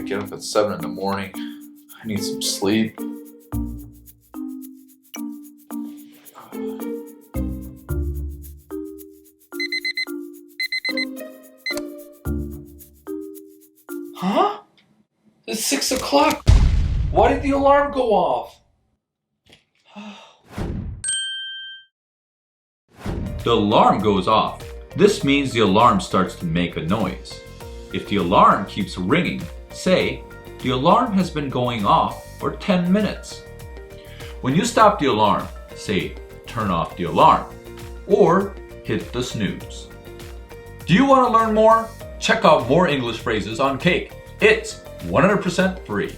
get up at 7 in the morning. I need some sleep. Huh? It's 6 o'clock. Why did the alarm go off? The alarm goes off. This means the alarm starts to make a noise. If the alarm keeps ringing, say, the alarm has been going off for 10 minutes. When you stop the alarm, say, turn off the alarm, or hit the snooze. Do you want to learn more? Check out more English phrases on Cake. It's 100% free.